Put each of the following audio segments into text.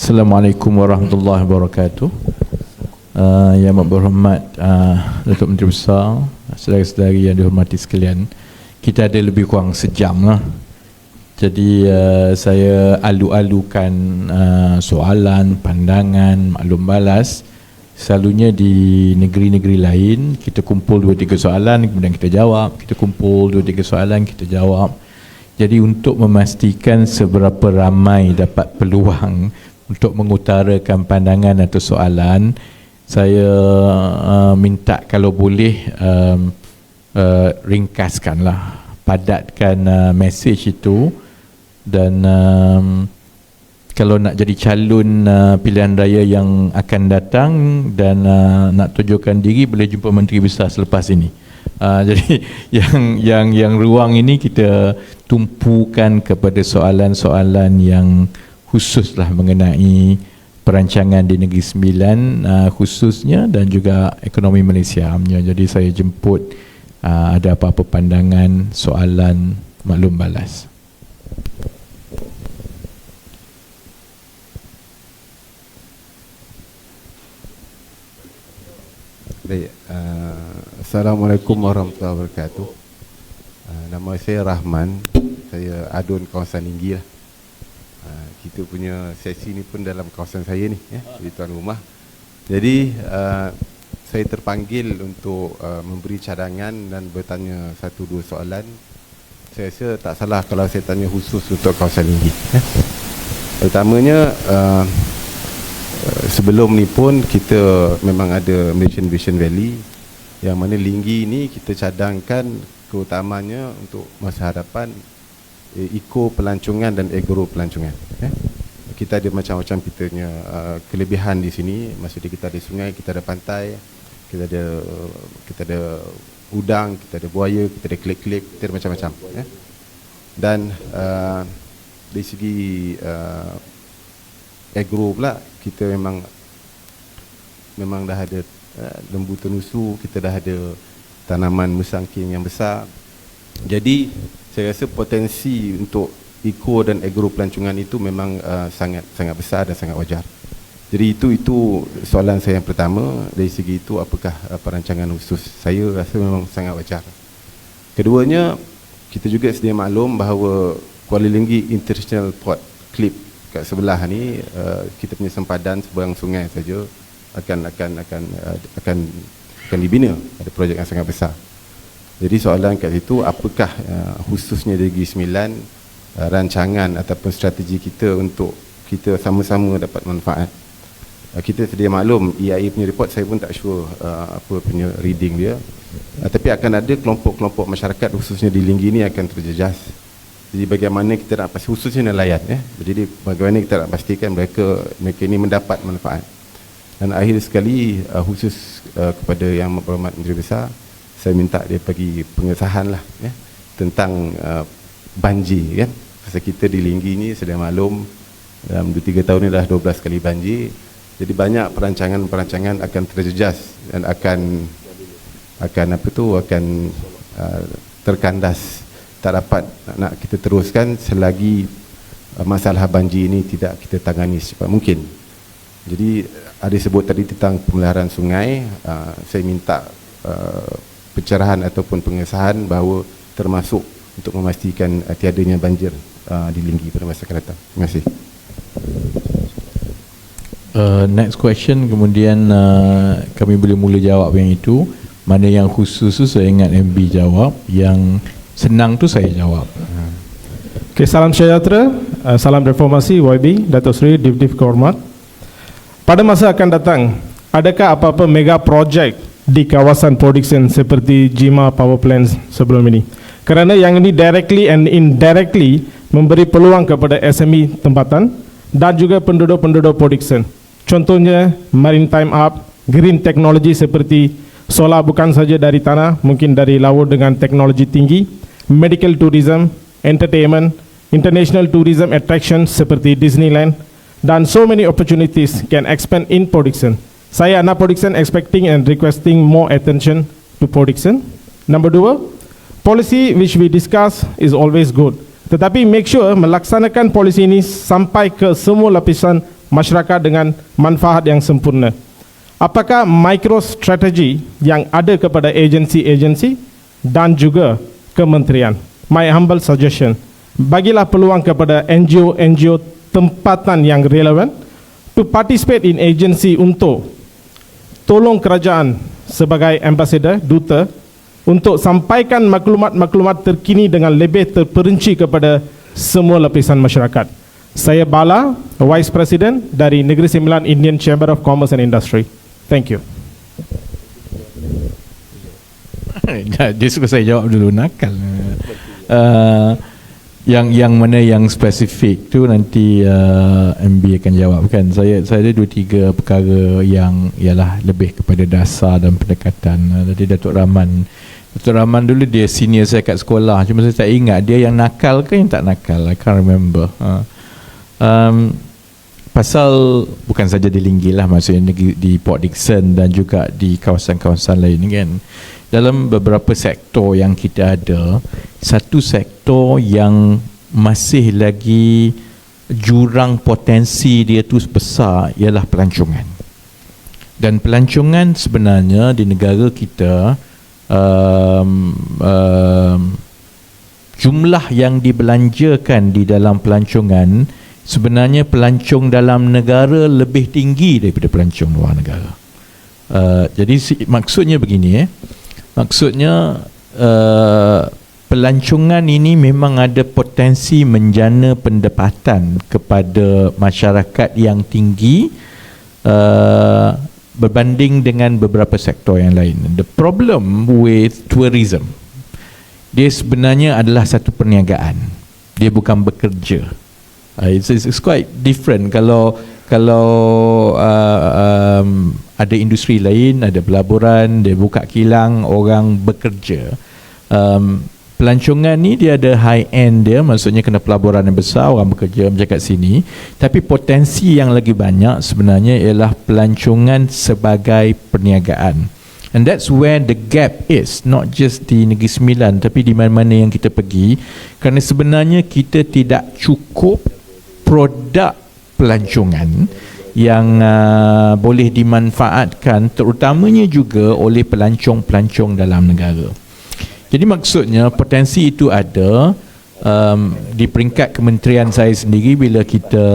Assalamualaikum warahmatullahi wabarakatuh. Yang berhormat Datuk Menteri Besar, saudara-saudari yang dihormati sekalian, kita ada lebih kurang sejam lah. Jadi saya alu-alukan soalan, pandangan, maklum balas. Selalunya di negeri-negeri lain kita kumpul 2-3 soalan kemudian kita jawab, kita kumpul 2-3 soalan kita jawab. Jadi untuk memastikan seberapa ramai dapat peluang untuk mengutarakan pandangan atau soalan, saya minta kalau boleh ringkaskanlah, padatkan mesej itu. Dan kalau nak jadi calon pilihan raya yang akan datang dan nak tunjukkan diri, boleh jumpa Menteri Besar selepas ini. Jadi yang ruang ini kita tumpukan kepada soalan-soalan yang khususlah mengenai perancangan di Negeri Sembilan khususnya, dan juga ekonomi Malaysia. Jadi saya jemput ada apa-apa pandangan, soalan, maklum balas. Baik, Assalamualaikum warahmatullahi wabarakatuh. Nama saya Rahman, saya adun kawasan Linggi lah. Kita punya sesi ni pun dalam kawasan saya ni, di tuan rumah. Jadi saya terpanggil untuk memberi cadangan dan bertanya 1-2 soalan. Saya rasa tak salah kalau saya tanya khusus untuk kawasan Linggi. Pertamanya, sebelum ni pun kita memang ada Malaysian Vision Valley, yang mana Linggi ni kita cadangkan keutamanya untuk masa hadapan eco pelancongan dan agro pelancongan. Kita ada macam-macam kitanya kelebihan di sini. Maksudnya kita ada sungai, kita ada pantai, kita ada udang, kita ada buaya, kita ada kelip-kelip, kita ada macam-macam. Dan dari segi agro pula, kita memang dah ada lembu tenusu, kita dah ada tanaman musangking yang besar. Jadi saya rasa potensi untuk eco dan agro pelancongan itu memang sangat besar dan sangat wajar. Jadi itu soalan saya yang pertama. Dari segi itu, apakah perancangan khusus? Saya rasa memang sangat wajar. Keduanya, kita juga sedia maklum bahawa Kuala Linggi International Port Clip kat sebelah ni, kita punya sempadan seberang sungai saja akan dibina. Ada projek yang sangat besar. Jadi soalan kat situ, apakah khususnya di Negeri Sembilan rancangan ataupun strategi kita untuk kita sama-sama dapat manfaat. Kita sedia maklum EIA punya report, saya pun tak sure apa punya reading dia, tapi akan ada kelompok-kelompok masyarakat khususnya di Linggi ni akan terjejas. Jadi bagaimana kita nak pastikan, khususnya nelayan, jadi bagaimana kita nak pastikan mereka ini mendapat manfaat. Dan akhir sekali, khusus kepada Yang Berhormat Menteri Besar, saya minta dia bagi pengesahan lah tentang banjir, kan. Pasal kita di Linggi ni sedia maklum dalam 2-3 tahun ni dah 12 kali banjir. Jadi banyak perancangan akan terjejas dan akan terkandas, tak dapat nak kita teruskan selagi masalah banjir ini tidak kita tangani secepat mungkin. Jadi ada sebut tadi tentang pemeliharaan sungai, saya minta pencerahan ataupun pengesahan bahawa termasuk untuk memastikan tiadanya banjir di Linggi pada masa akan datang. Terima kasih. Next question, kemudian kami boleh mula jawab yang itu. Mana yang khusus tu saya ingat MB jawab, yang senang tu saya jawab. Okay, salam sejahtera, salam reformasi YB, Datuk Seri Div Kehormat. Pada masa akan datang, adakah apa-apa mega projek di kawasan production seperti Jima Power Plants sebelum ini? Kerana yang ini directly and indirectly memberi peluang kepada SME tempatan dan juga penduduk-penduduk production. Contohnya maritime hub, green technology seperti solar bukan saja dari tanah, mungkin dari laut dengan teknologi tinggi, medical tourism, entertainment, international tourism attractions seperti Disneyland, dan so many opportunities can expand in production. Saya anak production expecting and requesting more attention to production. Number 2, policy which we discuss is always good. Tetapi make sure melaksanakan polisi ini sampai ke semua lapisan masyarakat dengan manfaat yang sempurna. Apakah MicroStrategy yang ada kepada agensi-agensi dan juga kementerian? My humble suggestion, bagilah peluang kepada NGO-NGO tempatan yang relevan to participate in agency untuk tolong kerajaan sebagai ambassador, duta, untuk sampaikan maklumat-maklumat terkini dengan lebih terperinci kepada semua lapisan masyarakat. Saya Bala, Vice President dari Negeri Sembilan Indian Chamber of Commerce and Industry. Thank you. Dia suka saya jawab dulu, nakal. Yang mana yang spesifik tu nanti MB akan jawab kan. Saya ada 2-3 perkara yang ialah lebih kepada dasar dan pendekatan. Tadi Datuk Rahman dulu dia senior saya kat sekolah, cuma saya tak ingat dia yang nakal ke yang tak nakal. I can't remember. Pasal bukan saja di Linggil lah, maksudnya di Port Dickson dan juga di kawasan-kawasan lain kan. Dalam beberapa sektor yang kita ada, satu sektor yang masih lagi jurang potensi dia tu besar ialah pelancongan. Dan pelancongan sebenarnya di negara kita, jumlah yang dibelanjakan di dalam pelancongan, sebenarnya pelancong dalam negara lebih tinggi daripada pelancong luar negara. Jadi maksudnya begini, maksudnya pelancongan ini memang ada potensi menjana pendapatan kepada masyarakat yang tinggi berbanding dengan beberapa sektor yang lain. The problem with tourism, dia sebenarnya adalah satu perniagaan, dia bukan bekerja. It's quite different. Kalau ada industri lain, ada pelaburan, dia buka kilang, orang bekerja. Pelancongan ni dia ada high end dia, maksudnya kena pelaburan yang besar, orang bekerja macam kat sini. Tapi potensi yang lagi banyak sebenarnya ialah pelancongan sebagai perniagaan. And that's where the gap is, not just di Negeri Sembilan tapi di mana-mana yang kita pergi, kerana sebenarnya kita tidak cukup produk pelancongan yang boleh dimanfaatkan terutamanya juga oleh pelancong-pelancong dalam negara. Jadi maksudnya potensi itu ada. Di peringkat kementerian saya sendiri, bila kita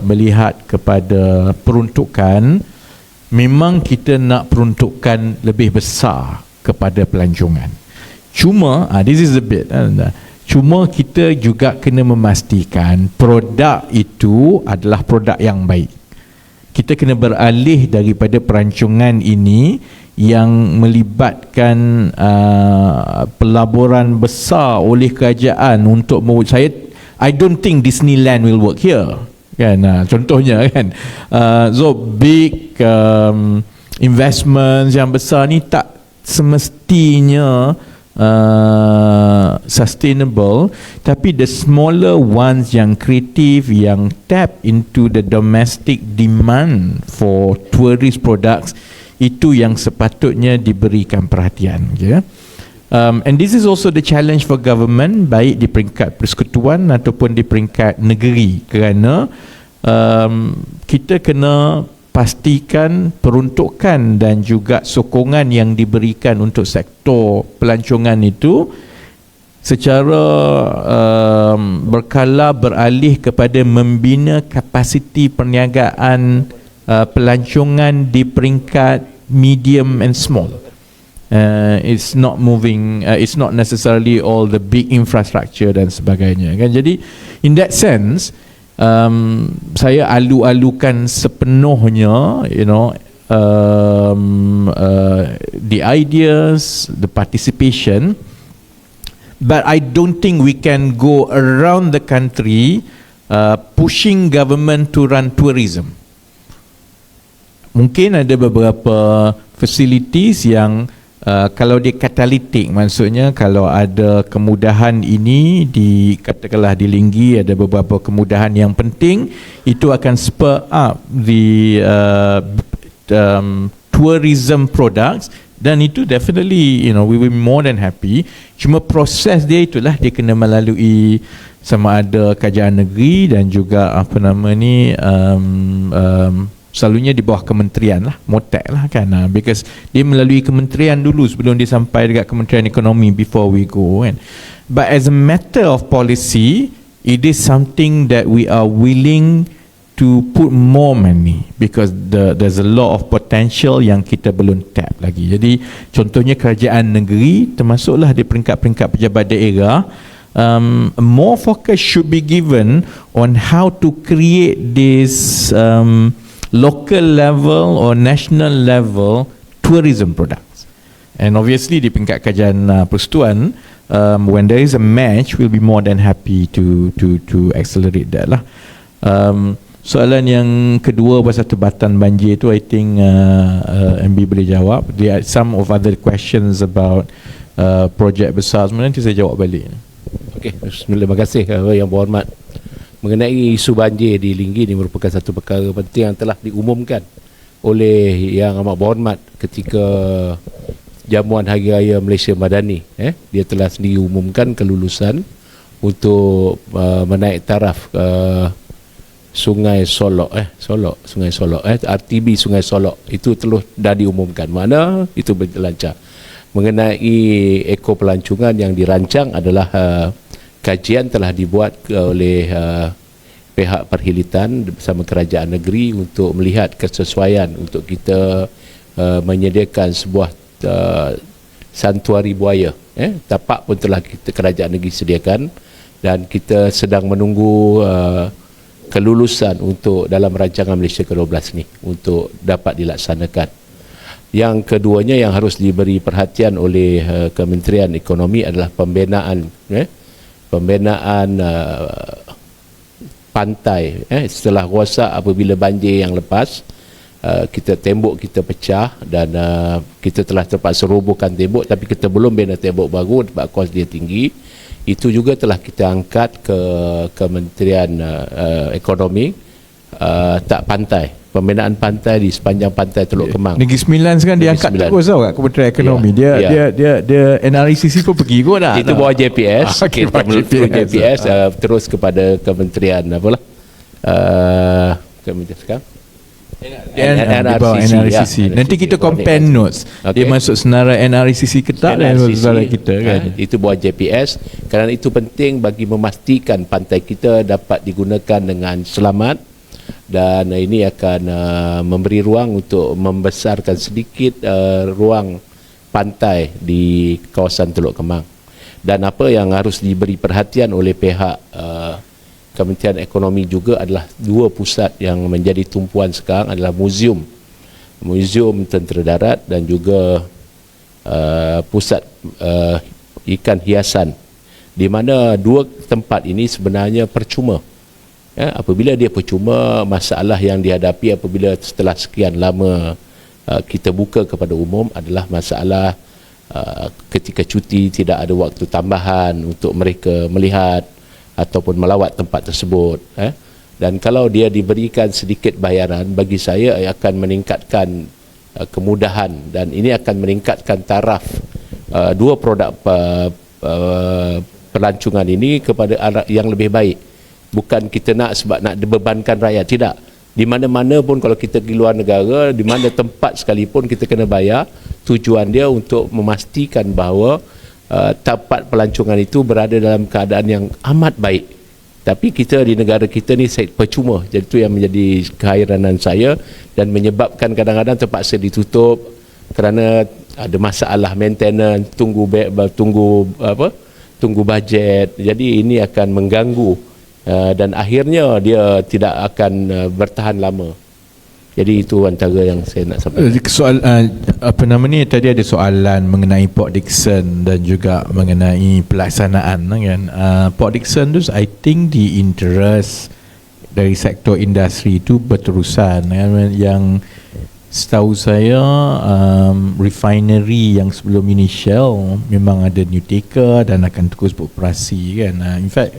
melihat kepada peruntukan, memang kita nak peruntukan lebih besar kepada pelancongan. Cuma this is a bit, cuma kita juga kena memastikan produk itu adalah produk yang baik. Kita kena beralih daripada perancangan ini yang melibatkan pelaburan besar oleh kerajaan untuk I don't think Disneyland will work here kan, contohnya kan. So big investments yang besar ni tak semestinya sustainable, tapi the smaller ones yang kreatif, yang tap into the domestic demand for tourist products, itu yang sepatutnya diberikan perhatian, okay? And this is also the challenge for government, baik di peringkat persekutuan ataupun di peringkat negeri, kerana kita kena pastikan peruntukan dan juga sokongan yang diberikan untuk sektor pelancongan itu secara berkala beralih kepada membina kapasiti perniagaan pelancongan di peringkat medium and small. It's not moving, it's not necessarily all the big infrastructure dan sebagainya kan. Jadi in that sense, saya alu-alukan sepenuhnya, the ideas, the participation, but I don't think we can go around the country pushing government to run tourism. Mungkin ada beberapa facilities yang kalau dia katalitik, maksudnya kalau ada kemudahan ini katakanlah di Linggi ada beberapa kemudahan yang penting, itu akan spur up the tourism products, dan itu definitely we will be more than happy. Cuma proses dia itulah dia kena melalui sama ada kerajaan negeri dan juga apa nama ni selalunya di bawah kementerian lah, MOTEC lah kan, because dia melalui kementerian dulu sebelum dia sampai dekat Kementerian Ekonomi before we go kan. But as a matter of policy, it is something that we are willing to put more money because there's a lot of potential yang kita belum tap lagi. Jadi contohnya kerajaan negeri termasuklah di peringkat-peringkat pejabat daerah, more focus should be given on how to create this local level or national level tourism products. And obviously di peringkat kerajaan persekutuan, when there is a match, we'll be more than happy to accelerate that lah. Soalan yang kedua pasal tebatan banjir tu, I think MB boleh jawab. There are some of other questions about projek besar semua, nanti saya jawab balik. Okey, terima kasih Yang Berhormat. Mengenai isu banjir di Linggih ini merupakan satu perkara penting yang telah diumumkan oleh Yang Amat Berhormat ketika jamuan Hari Raya Malaysia Madani. Dia telah sendiri umumkan kelulusan untuk menaik taraf Sungai Solok RTB Sungai Solok itu telah dah diumumkan. Mana itu berlancar. Mengenai eko pelancongan yang dirancang adalah kajian telah dibuat oleh pihak perkhidmatan bersama kerajaan negeri untuk melihat kesesuaian untuk kita menyediakan sebuah santuari buaya. Tapak pun telah kerajaan negeri sediakan dan kita sedang menunggu kelulusan untuk dalam rancangan Malaysia ke-12 ni untuk dapat dilaksanakan. Yang keduanya yang harus diberi perhatian oleh Kementerian Ekonomi adalah pembinaan pantai. Setelah rosak apabila banjir yang lepas, tembok kita pecah dan kita telah terpaksa robohkan tembok, tapi kita belum bina tembok baru sebab kos dia tinggi. Itu juga telah kita angkat ke Kementerian Ekonomi, pantai, pembinaan pantai di sepanjang pantai Teluk Kemang. Negeri Sembilan sekarang dia angkat terus tau kat Kementerian Ekonomi. Dia NRICC pun pergi kot dah. Itu bawah JPS. Kita melalui JPS terus kepada Kementerian apalah. Kementerian sekarang NRICC. Nanti kita compare notes. Dia masuk senarai NRICC ke tak dan senarai kita kan. Itu buat JPS. Kerana itu penting bagi memastikan pantai kita dapat digunakan dengan selamat, dan ini akan memberi ruang untuk membesarkan sedikit ruang pantai di kawasan Teluk Kemang. Dan apa yang harus diberi perhatian oleh pihak Kementerian Ekonomi juga adalah dua pusat yang menjadi tumpuan sekarang adalah muzium tentera darat dan juga pusat ikan hiasan, di mana dua tempat ini sebenarnya percuma. Apabila dia percuma, masalah yang dihadapi apabila setelah sekian lama kita buka kepada umum adalah masalah ketika cuti tidak ada waktu tambahan untuk mereka melihat ataupun melawat tempat tersebut. Dan kalau dia diberikan sedikit bayaran, bagi saya akan meningkatkan kemudahan, dan ini akan meningkatkan taraf dua produk pelancongan ini kepada arah yang lebih baik. Bukan kita nak sebab nak dibebankan rakyat, tidak. Di mana-mana pun kalau kita pergi luar negara, di mana tempat sekalipun kita kena bayar. Tujuan dia untuk memastikan bahawa tempat pelancongan itu berada dalam keadaan yang amat baik. Tapi kita di negara kita ni percuma. Jadi itu yang menjadi kehairanan saya dan menyebabkan kadang-kadang terpaksa ditutup kerana ada masalah maintenance, tunggu bajet. Jadi ini akan mengganggu dan akhirnya dia tidak akan bertahan lama. Jadi itu antara yang saya nak sampaikan. Soal tadi ada soalan mengenai Port Dickson dan juga mengenai pelaksanaan kan. Port Dickson tu I think the interest dari sektor industri itu berterusan kan? Yang setahu saya refinery yang sebelum ini Shell memang ada new taker dan akan terus beroperasi kan. In fact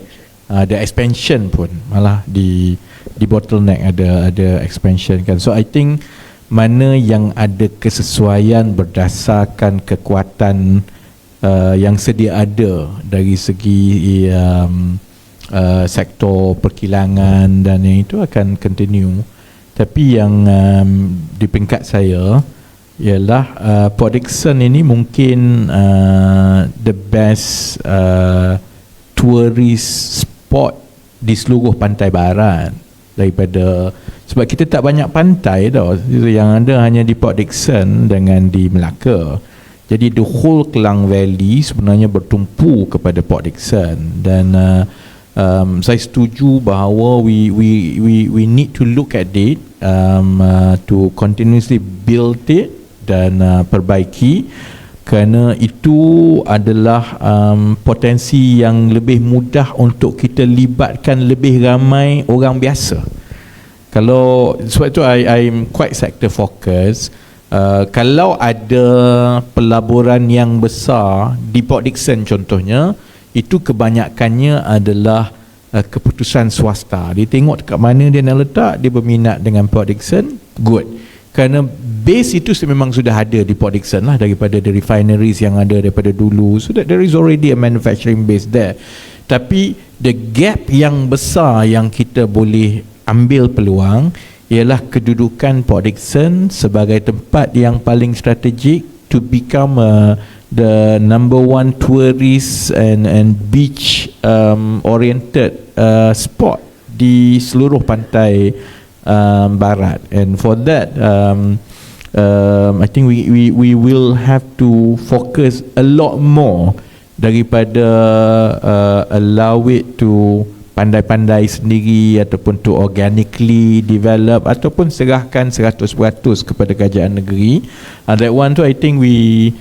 ada expansion pun, malah di bottleneck ada expansion kan. So I think mana yang ada kesesuaian berdasarkan kekuatan yang sedia ada dari segi sektor perkilangan dan yang itu akan continue. Tapi yang di peringkat saya ialah Port Dickson ini mungkin the best tourist spot di seluruh pantai barat daripada, sebab kita tak banyak pantai tau, yang ada hanya di Port Dickson dengan di Melaka. Jadi the whole Klang Valley sebenarnya bertumpu kepada Port Dickson, dan saya setuju bahawa we need to look at it, to continuously build it dan perbaiki, kerana itu adalah potensi yang lebih mudah untuk kita libatkan lebih ramai orang biasa. Kalau sebab itu I'm quite sector focused. Kalau ada pelaburan yang besar di Port Dickson contohnya, itu kebanyakannya adalah keputusan swasta. Dia tengok dekat mana dia nak letak, dia berminat dengan Port Dickson, good. Kerana base itu memang sudah ada di Port Dickson lah, daripada the refineries yang ada daripada dulu, so that there is already a manufacturing base there. Tapi the gap yang besar yang kita boleh ambil peluang ialah kedudukan Port Dickson sebagai tempat yang paling strategik to become the number one tourist and beach oriented spot di seluruh pantai barat. And for that I think we will have to focus a lot more daripada allow it to pandai-pandai sendiri ataupun to organically develop ataupun serahkan 100% kepada kerajaan negeri. That one tu I think we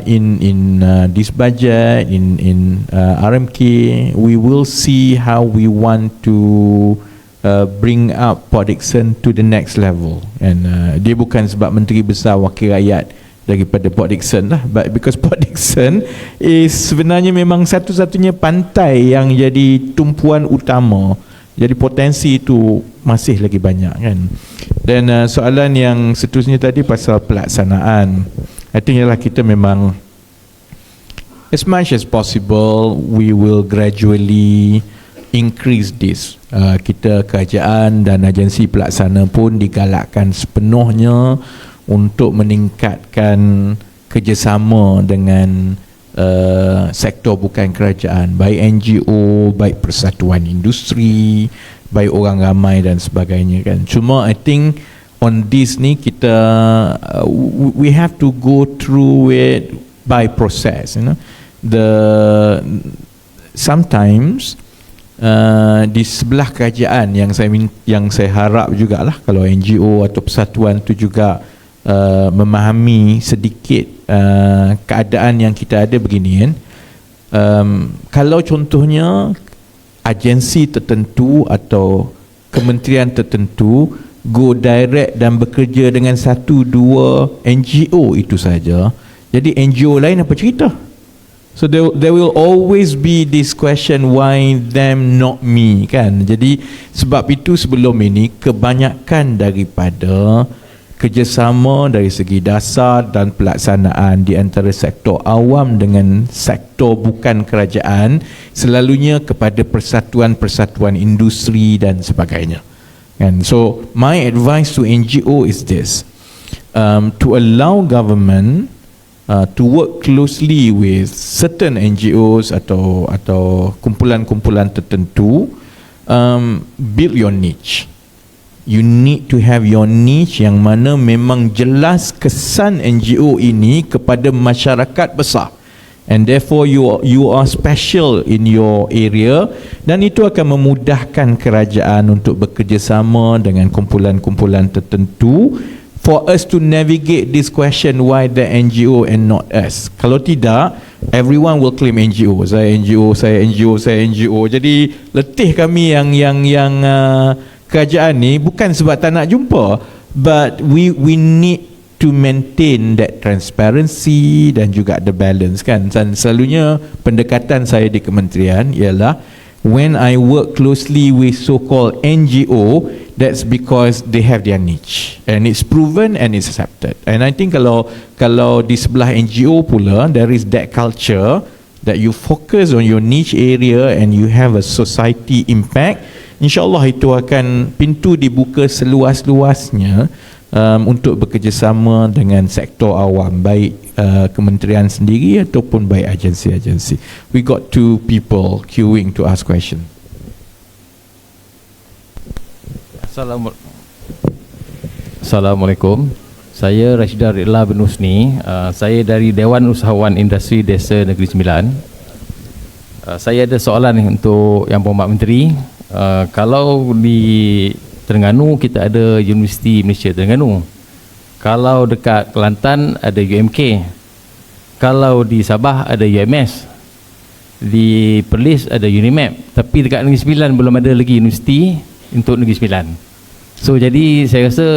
in this budget in RMK we will see how we want to bring up Port Dickson to the next level. And dia bukan sebab Menteri Besar Wakil Rakyat daripada Port Dickson lah, but because Port Dickson is sebenarnya memang satu-satunya pantai yang jadi tumpuan utama, jadi potensi itu masih lagi banyak kan. Dan soalan yang seterusnya tadi pasal pelaksanaan, I think ialah kita memang as much as possible we will gradually increase this. Kita kerajaan dan agensi pelaksana pun digalakkan sepenuhnya untuk meningkatkan kerjasama dengan sektor bukan kerajaan, baik NGO, baik persatuan industri, baik orang ramai dan sebagainya kan. Cuma I think on this ni kita we have to go through it by process, you know. Sometimes di sebelah kerajaan yang saya harap jugalah kalau NGO atau persatuan tu juga memahami sedikit keadaan yang kita ada begini kan. Kalau contohnya agensi tertentu atau kementerian tertentu go direct dan bekerja dengan 1-2 NGO itu saja, jadi NGO lain apa cerita? So there will always be this question, why them not me kan. Jadi sebab itu sebelum ini kebanyakan daripada kerjasama dari segi dasar dan pelaksanaan di antara sektor awam dengan sektor bukan kerajaan selalunya kepada persatuan-persatuan industri dan sebagainya. And so my advice to NGO is this, to allow government to work closely with certain NGOs atau kumpulan-kumpulan tertentu, build your niche. You need to have your niche yang mana memang jelas kesan NGO ini kepada masyarakat besar, and therefore you are special in your area, dan itu akan memudahkan kerajaan untuk bekerjasama dengan kumpulan-kumpulan tertentu for us to navigate this question, why the NGO and not us. Kalau tidak, everyone will claim NGO. Saya NGO, saya NGO, saya NGO. Jadi letih kami yang kerajaan ni bukan sebab tak nak jumpa, but we need to maintain that transparency dan juga the balance kan. Dan selalunya pendekatan saya di kementerian ialah when I work closely with so-called NGO, that's because they have their niche and it's proven and it's accepted. And I think kalau di sebelah NGO pula there is that culture that you focus on your niche area and you have a society impact, insyaAllah itu akan pintu dibuka seluas-luasnya untuk bekerjasama dengan sektor awam, baik kementerian sendiri ataupun baik agensi-agensi. We got 2 people queuing to ask question. Assalamualaikum. Saya Rashida Ridla bin Husni. Saya dari Dewan Usahawan Industri Desa Negeri Sembilan. Saya ada soalan ni untuk Yang Berhormat Menteri. Kalau di Terengganu kita ada Universiti Malaysia Terengganu. Kalau dekat Kelantan ada UMK. Kalau di Sabah ada UMS. Di Perlis ada UNIMAP. Tapi dekat Negeri Sembilan belum ada lagi universiti untuk Negeri Sembilan. So jadi saya rasa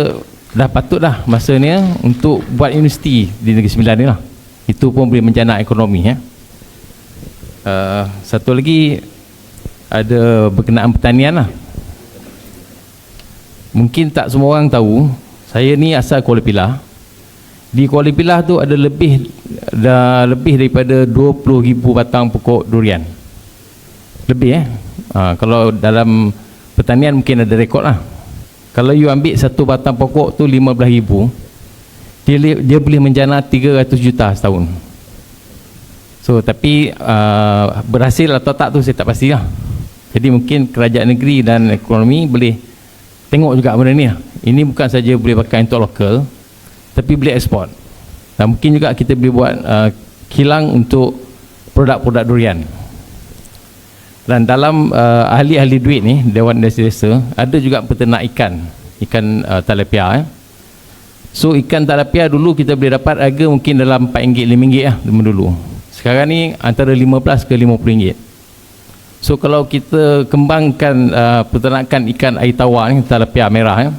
dah patut dah masanya untuk buat universiti di Negeri Sembilan ni lah. Itu pun boleh menjana ekonomi ya. Satu lagi ada berkenaan pertanian lah. Mungkin tak semua orang tahu, saya ni asal Kuala Pilah. Di Kuala Pilah tu ada lebih daripada 20,000 batang pokok durian. Lebih kalau dalam pertanian mungkin ada rekod lah. Kalau you ambil satu batang pokok tu 15,000, dia boleh menjana 300 juta setahun. So tapi berhasil atau tak tu saya tak pasti lah. Jadi mungkin kerajaan negeri dan ekonomi boleh tengok juga benda ni lah. Ini bukan saja boleh pakai untuk lokal, tapi boleh ekspor. Dan mungkin juga kita boleh buat kilang untuk produk-produk durian. Dan dalam ahli-ahli duit ni, Dewan Industri Desa, ada juga peternak ikan tilapia. So ikan tilapia dulu kita boleh dapat harga mungkin dalam RM4, RM5 lah dulu. Sekarang ni antara RM15 ke RM50. So kalau kita kembangkan peternakan ikan air tawar ni, tilapia merah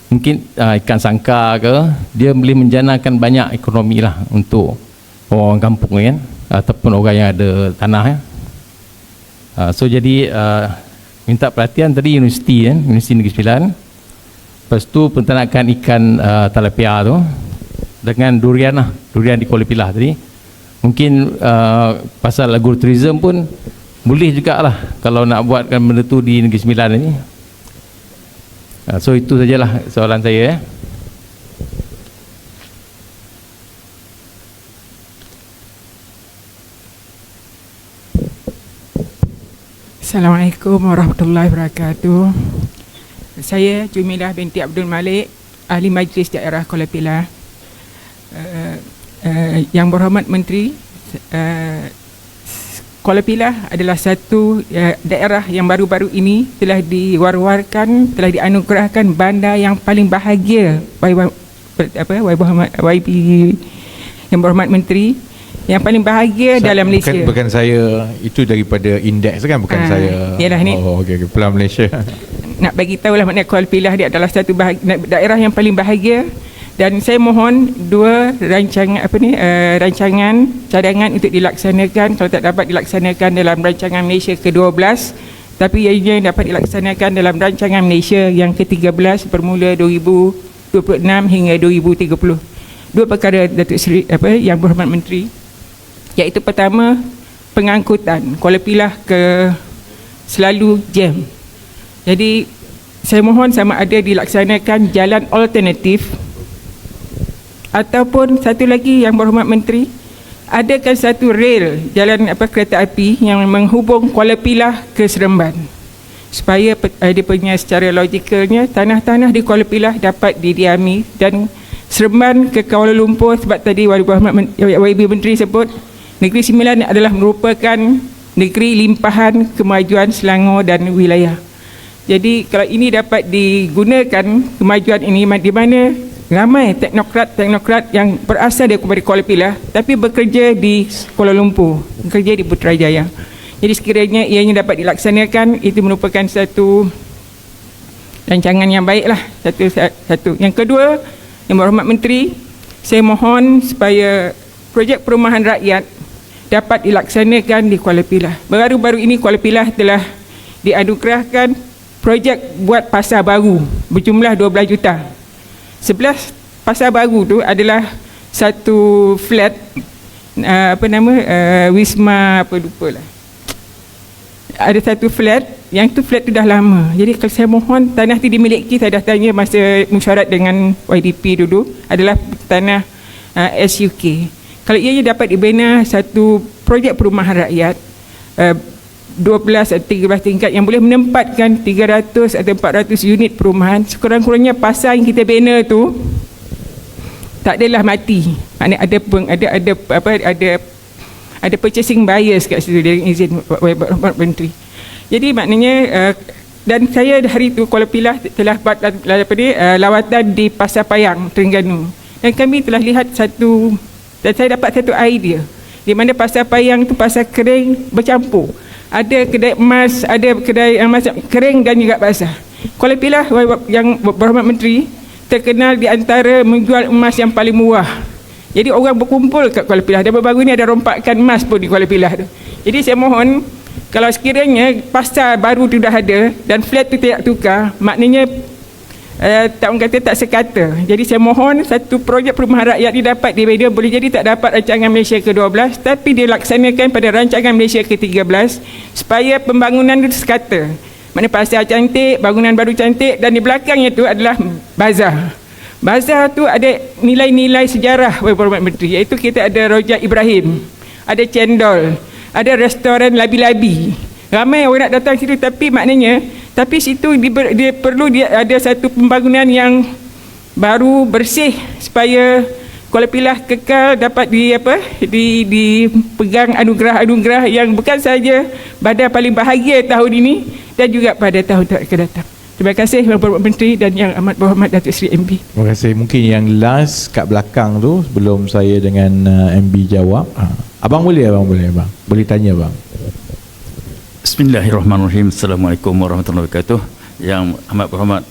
mungkin ikan sangkar ke, dia boleh menjanakan banyak ekonomi lah untuk orang kampung kan, ataupun orang yang ada tanah so jadi minta perhatian tadi universiti Universiti Negeri Sembilan. Lepas tu peternakan ikan tilapia tu dengan durian lah, durian di Kuala Pilah tadi. Mungkin pasal agrotourism pun boleh jugalah kalau nak buatkan benda tu di Negeri Sembilan ni. So itu sajalah soalan saya. Assalamualaikum warahmatullahi wabarakatuh. Saya Jumilah binti Abdul Malik, Ahli Majlis Daerah Kuala Pilah. Yang Berhormat Menteri, Kuala Pilah adalah satu daerah yang baru-baru ini telah diwar-warkan, telah dianugerahkan bandar yang paling bahagia YB Yang Berhormat Menteri, yang paling bahagia dalam Malaysia. Bukan saya, itu daripada indeks kan, bukan saya. Yalah ni. Oh okey, Pelan Malaysia. Nak bagi tahulah maknanya Kuala Pilah dia adalah satu daerah yang paling bahagia. Dan saya mohon 2 rancangan cadangan untuk dilaksanakan, kalau tak dapat dilaksanakan dalam rancangan Malaysia ke-12, tapi ianya dapat dilaksanakan dalam rancangan Malaysia yang ke-13 bermula 2026 hingga 2030. 2 perkara Datuk Seri Yang Berhormat Menteri, iaitu pertama, pengangkutan Kuala Pilah ke selalu jam. Jadi saya mohon sama ada dilaksanakan jalan alternatif, ataupun satu lagi Yang Berhormat Menteri, adakan satu rel jalan kereta api yang menghubung Kuala Pilah ke Seremban, supaya dia punya secara logikalnya tanah-tanah di Kuala Pilah dapat didiami, dan Seremban ke Kuala Lumpur, sebab tadi YB Menteri sebut Negeri Sembilan adalah merupakan negeri limpahan kemajuan Selangor dan wilayah. Jadi kalau ini dapat digunakan kemajuan ini, di mana ramai teknokrat yang berasal daripada Kuala Pilah tapi bekerja di Kuala Lumpur, bekerja di Putrajaya. Jadi sekiranya ianya dapat dilaksanakan, itu merupakan satu rancangan yang baiklah. Satu. Yang kedua, Yang Berhormat Menteri, saya mohon supaya projek perumahan rakyat dapat dilaksanakan di Kuala Pilah. Baru-baru ini Kuala Pilah telah dianugerahkan projek buat pasar baru berjumlah 12 juta. 11 pasar baru tu adalah satu flat Wisma apa lupa lah. Ada satu flat, yang tu flat tu dah lama. Jadi kalau saya mohon tanah tu dimiliki, saya dah tanya masa mesyuarat dengan YDP dulu, adalah tanah SUK. Kalau ia dapat dibina satu projek perumahan rakyat 12 atau 13 tingkat yang boleh menempatkan 300 atau 400 unit perumahan, sekurang-kurangnya pasar yang kita bina tu tak adalah mati. Maknanya ada purchasing buyers kat situ dengan izin Pak Menteri. Jadi maknanya dan saya hari itu Kuala Pilah telah buat lawatan di Pasar Payang, Terengganu. Dan kami telah lihat dan saya dapat satu idea di mana Pasar Payang itu pasar kering bercampur. Ada kedai emas, ada kedai yang masak kering dan juga basah. Kuala Pilah yang berhormat Menteri terkenal di antara menjual emas yang paling murah. Jadi orang berkumpul kat Kuala Pilah. Dan baru-baru ni ada rompakan emas pun di Kuala Pilah tu. Jadi saya mohon, kalau sekiranya pasar baru tu dah ada dan flat tu tidak tukar, maknanya tak orang kata tak sekata. Jadi saya mohon satu projek perumahan rakyat ni dapat dibina, boleh jadi tak dapat rancangan Malaysia ke-12, tapi dilaksanakan pada rancangan Malaysia ke-13 supaya pembangunan itu sekata. Maknanya pasar cantik, bangunan baru cantik, dan di belakangnya tu adalah bazar. Bazar tu ada nilai-nilai sejarah Bapak Menteri, iaitu kita ada Rojak Ibrahim, ada cendol, ada restoran labi-labi. Ramai orang nak datang situ, tapi maknanya situ dia perlu ada satu pembangunan yang baru, bersih, supaya Kuala Pilah kekal dapat dipegang anugerah-anugerah yang bukan saja pada paling bahagia tahun ini dan juga pada tahun-tahun akan datang. Terima kasih Bapak Menteri dan Yang Amat Berhormat Datuk Seri MB. Terima kasih. Mungkin yang last kat belakang tu sebelum saya dengan MB jawab. Abang boleh tanya abang. Bismillahirrahmanirrahim. Assalamualaikum warahmatullahi wabarakatuh. Yang Amat Berhormat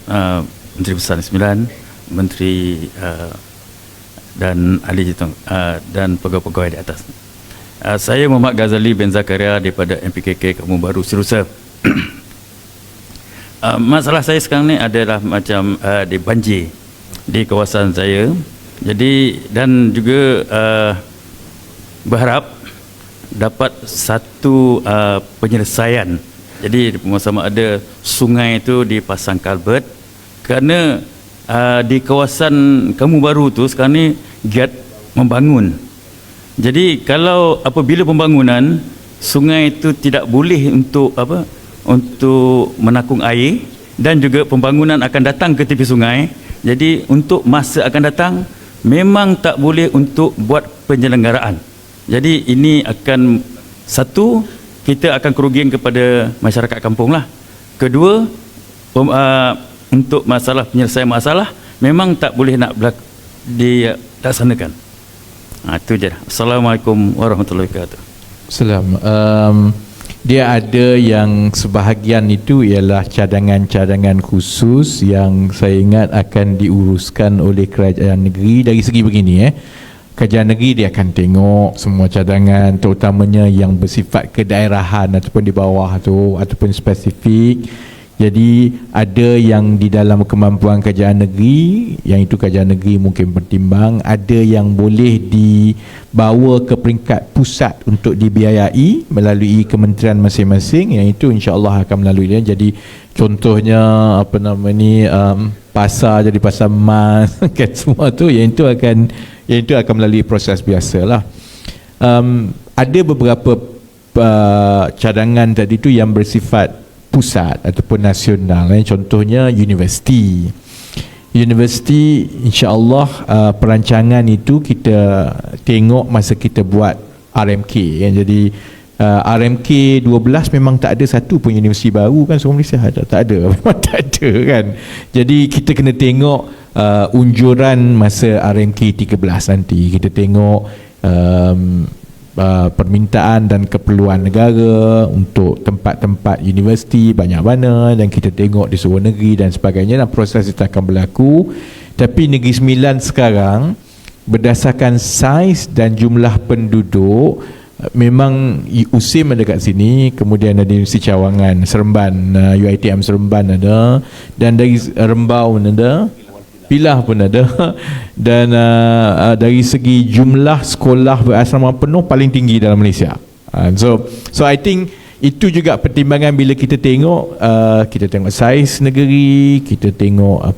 Menteri Besar 9, Menteri dan ahli dan pegawai-pegawai di atas. Saya Muhammad Ghazali bin Zakaria daripada MPKK Kampung Baru Sirusa. Masalah saya sekarang ni adalah macam di banjir di kawasan saya. Jadi dan juga berharap dapat satu penyelesaian. Jadi sama ada sungai itu dipasang kalbert, kerana di kawasan Kampung Baru tu sekarang ni giat membangun. Jadi kalau apabila pembangunan, sungai itu tidak boleh untuk untuk menakung air, dan juga pembangunan akan datang ke tepi sungai. Jadi untuk masa akan datang memang tak boleh untuk buat penyelenggaraan. Jadi ini akan satu, kita akan kerugian kepada masyarakat kampung lah. Kedua, untuk masalah penyelesaian masalah memang tak boleh nak dilaksanakan. Itu je. Assalamualaikum warahmatullahi wabarakatuh. Assalamualaikum. Dia ada yang sebahagian itu ialah cadangan-cadangan khusus yang saya ingat akan diuruskan oleh kerajaan negeri dari segi begini. Kerajaan negeri dia akan tengok semua cadangan, terutamanya yang bersifat kedaerahan ataupun di bawah tu ataupun spesifik. Jadi ada yang di dalam kemampuan kerajaan negeri, yang itu kerajaan negeri mungkin bertimbang, ada yang boleh dibawa ke peringkat pusat untuk dibiayai melalui kementerian masing-masing, yang itu insya-Allah akan melalui dia. Jadi contohnya pasar jadi pasar emas kan, semua tu yang itu akan melalui proses biasalah. Ada beberapa cadangan tadi tu yang bersifat pusat ataupun nasional, contohnya universiti insya-Allah perancangan itu kita tengok masa kita buat RMK kan. Jadi RMK 12 memang tak ada satu pun universiti baru kan, seluruh Malaysia tak ada memang tak ada kan. Jadi kita kena tengok unjuran masa RMK 13 nanti, kita tengok permintaan dan keperluan negara untuk tempat-tempat universiti banyak mana, dan kita tengok di seluruh negeri dan sebagainya, dan proses itu akan berlaku. Tapi Negeri Sembilan sekarang berdasarkan saiz dan jumlah penduduk memang USIM ada kat sini, kemudian ada Universiti Cawangan, Seremban, UiTM Seremban ada, dan dari Rembau ada, Pilah pun ada dan dari segi jumlah sekolah berasrama penuh paling tinggi dalam Malaysia. So I think itu juga pertimbangan bila kita tengok saiz negeri, kita tengok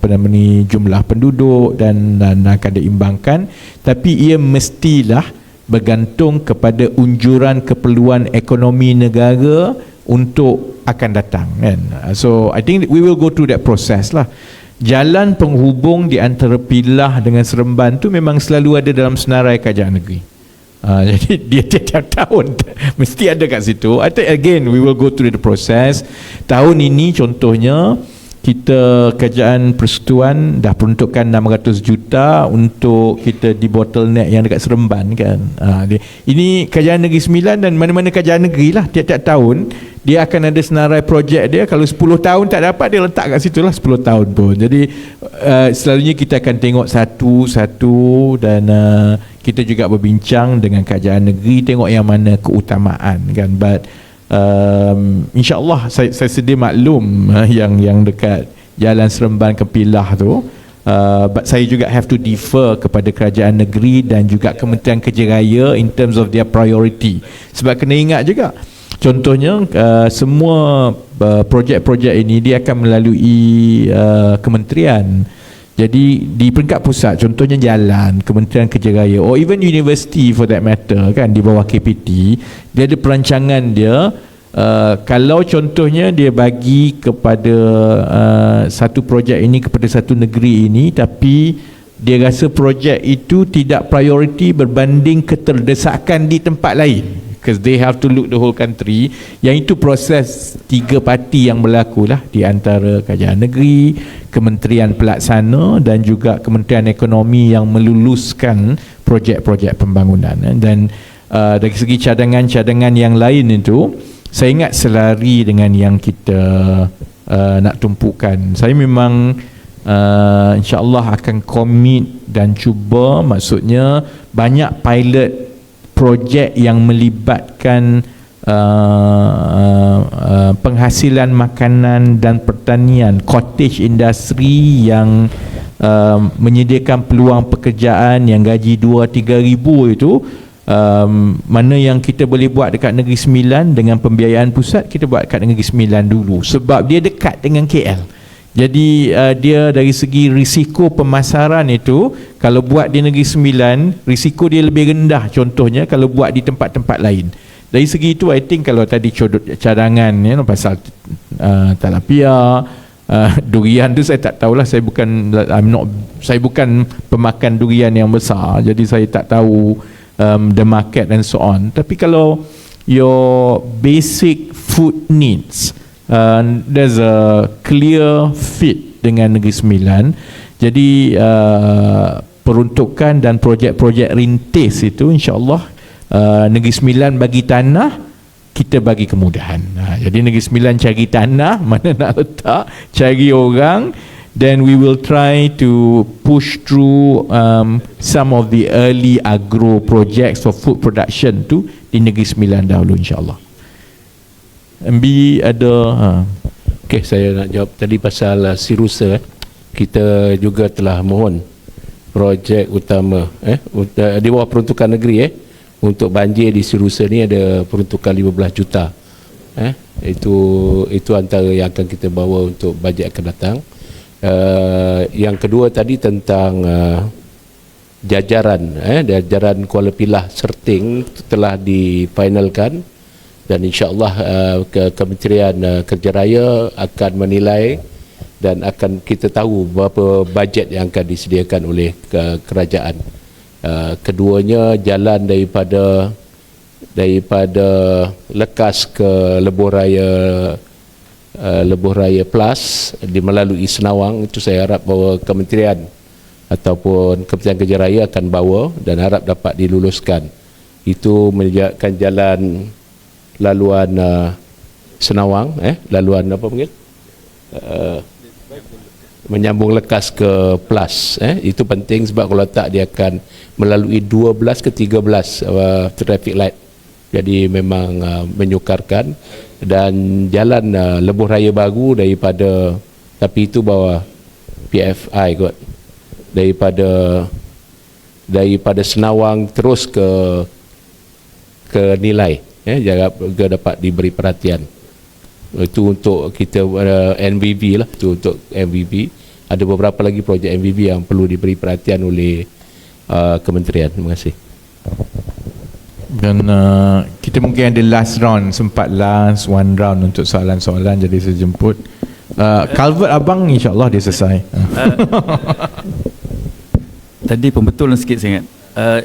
jumlah penduduk dan akan diimbangkan, tapi ia mestilah bergantung kepada unjuran keperluan ekonomi negara untuk akan datang kan. So I think we will go through that process lah. Jalan penghubung di antara Pilah dengan Seremban tu memang selalu ada dalam senarai kajian negeri. Jadi dia tiap tahun mesti ada kat situ. I think again we will go through the process. Tahun ini contohnya kita kerajaan persekutuan dah peruntukkan 600 juta untuk kita di bottleneck yang dekat Seremban kan. Ini kerajaan negeri Sembilan dan mana-mana kerajaan negeri lah tiap-tiap tahun dia akan ada senarai projek dia. Kalau 10 tahun tak dapat, dia letak kat situ lah 10 tahun pun. Jadi selalunya kita akan tengok satu-satu dan kita juga berbincang dengan kerajaan negeri tengok yang mana keutamaan kan. But InsyaAllah saya sedia maklum yang dekat Jalan Seremban ke Pilah tu, but saya juga have to defer kepada kerajaan negeri dan juga Kementerian Kerja Raya in terms of their priority. Sebab kena ingat juga, contohnya semua projek-projek ini dia akan melalui kementerian. Jadi di peringkat pusat, contohnya jalan, Kementerian Kerja Raya or even university for that matter kan, di bawah KPT, dia ada perancangan dia. Kalau contohnya dia bagi kepada satu projek ini kepada satu negeri ini, tapi dia rasa projek itu tidak priority berbanding keterdesakan di tempat lain, because they have to look the whole country. Yang itu proses 3 parti yang berlaku lah, di antara kerajaan negeri, Kementerian Pelaksana dan juga Kementerian Ekonomi yang meluluskan projek-projek pembangunan. Dan dari segi cadangan-cadangan yang lain itu, saya ingat selari dengan yang kita nak tumpukan. Saya memang insyaAllah akan komit dan cuba, maksudnya banyak pilot projek yang melibatkan penghasilan makanan dan pertanian, cottage industry yang menyediakan peluang pekerjaan yang gaji 2-3 ribu itu. Mana yang kita boleh buat dekat Negeri Sembilan dengan pembiayaan pusat, kita buat dekat Negeri Sembilan dulu sebab dia dekat dengan KL. Jadi dia dari segi risiko pemasaran itu, kalau buat di Negeri Sembilan risiko dia lebih rendah contohnya kalau buat di tempat-tempat lain. Dari segi itu I think kalau tadi cadangan pasal talapia, durian tu saya tak tahulah, saya bukan pemakan durian yang besar, jadi saya tak tahu the market and so on. Tapi kalau your basic food needs, there's a clear fit dengan Negeri Sembilan. Jadi peruntukan dan projek-projek rintis itu insyaAllah Negeri Sembilan bagi tanah, kita bagi kemudahan. Jadi Negeri Sembilan cari tanah, mana nak letak, cari orang, then we will try to push through some of the early agro projects for food production tu di Negeri Sembilan dahulu insyaAllah. MB ada Okey, saya nak jawab tadi pasal Sirusa. Kita juga telah mohon projek utama di bawah peruntukan negeri untuk banjir di Sirusa ni ada peruntukan 15 juta. Itu antara yang akan kita bawa untuk bajet akan datang. Yang kedua tadi tentang jajaran Kuala Pilah Serting telah difinalkan dan insyaAllah Kementerian Kerja Raya akan menilai dan akan kita tahu berapa bajet yang akan disediakan oleh kerajaan. Keduanya jalan daripada Lekas ke Lebuh Raya Plus melalui Senawang. Itu saya harap bahawa kementerian ataupun Kementerian Kerja Raya akan bawa dan harap dapat diluluskan. Itu menyediakan jalan laluan Senawang, laluan apa panggil? Menyambung Lekas ke Plus. Itu penting sebab kalau tak dia akan melalui 12 ke 13 traffic light. Jadi memang menyukarkan. Dan jalan Lebuh Raya baru daripada, tapi itu bawah PFI kot, daripada Senawang terus ke Nilai, juga dapat diberi perhatian. Itu untuk kita NVV lah, itu untuk NVV. Ada beberapa lagi projek NVV yang perlu diberi perhatian oleh kementerian. Terima kasih. Dan kita mungkin ada last round, sempat last one round untuk soalan-soalan, jadi saya jemput Calvert abang, insyaAllah dia selesai. Tadi pembetulan sikit sangat.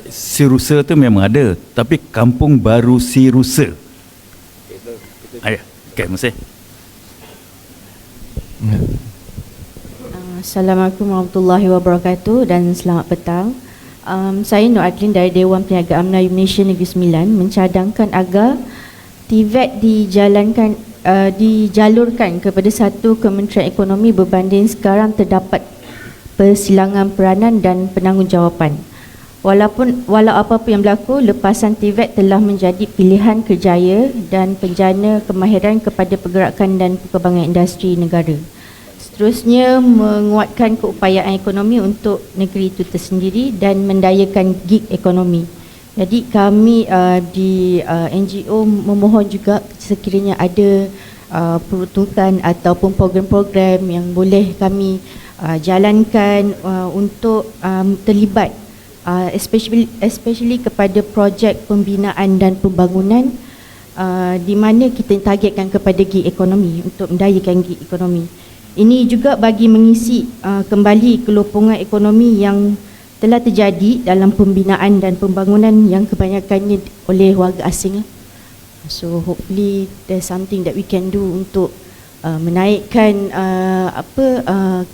Sirusa tu memang ada, tapi kampung baru Sirusa. Ayah, okey, masih. Assalamualaikum warahmatullahi wabarakatuh dan selamat petang. Saya Nur Adlin dari Dewan Perniagaan Melayu Malaysia Negeri Sembilan mencadangkan agar TVET dijalurkan kepada satu Kementerian Ekonomi berbanding sekarang terdapat persilangan peranan dan penanggungjawatan. Walau apa-apa yang berlaku, lepasan TVET telah menjadi pilihan kerjaya dan penjana kemahiran kepada pergerakan dan perkembangan industri negara. Seterusnya, menguatkan keupayaan ekonomi untuk negeri itu tersendiri dan mendayakan gig ekonomi. Jadi kami di NGO memohon juga sekiranya ada peruntukan ataupun program-program yang boleh kami jalankan untuk terlibat especially kepada projek pembinaan dan pembangunan di mana kita targetkan kepada gig ekonomi untuk mendayakan gig ekonomi. Ini juga bagi mengisi kembali kelopongan ekonomi yang telah terjadi dalam pembinaan dan pembangunan yang kebanyakannya oleh warga asing. So hopefully there's something that we can do untuk menaikkan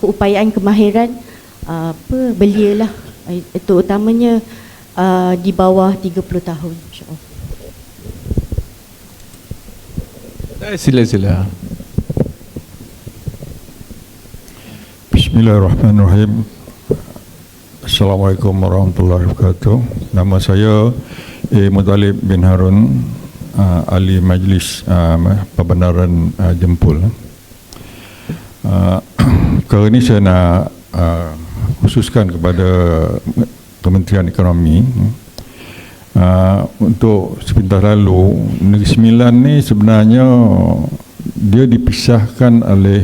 keupayaan kemahiran belia lah, itu utamanya di bawah 30 tahun, insya-Allah. Sila. Bismillahirrahmanirrahim. Assalamualaikum warahmatullahi wabarakatuh. Nama saya Muttalib bin Harun, ahli Majlis Pembenaran Jempol. Kali ini saya nak khususkan kepada Kementerian Ekonomi untuk sepintas lalu, Negeri Sembilan ni sebenarnya dia dipisahkan oleh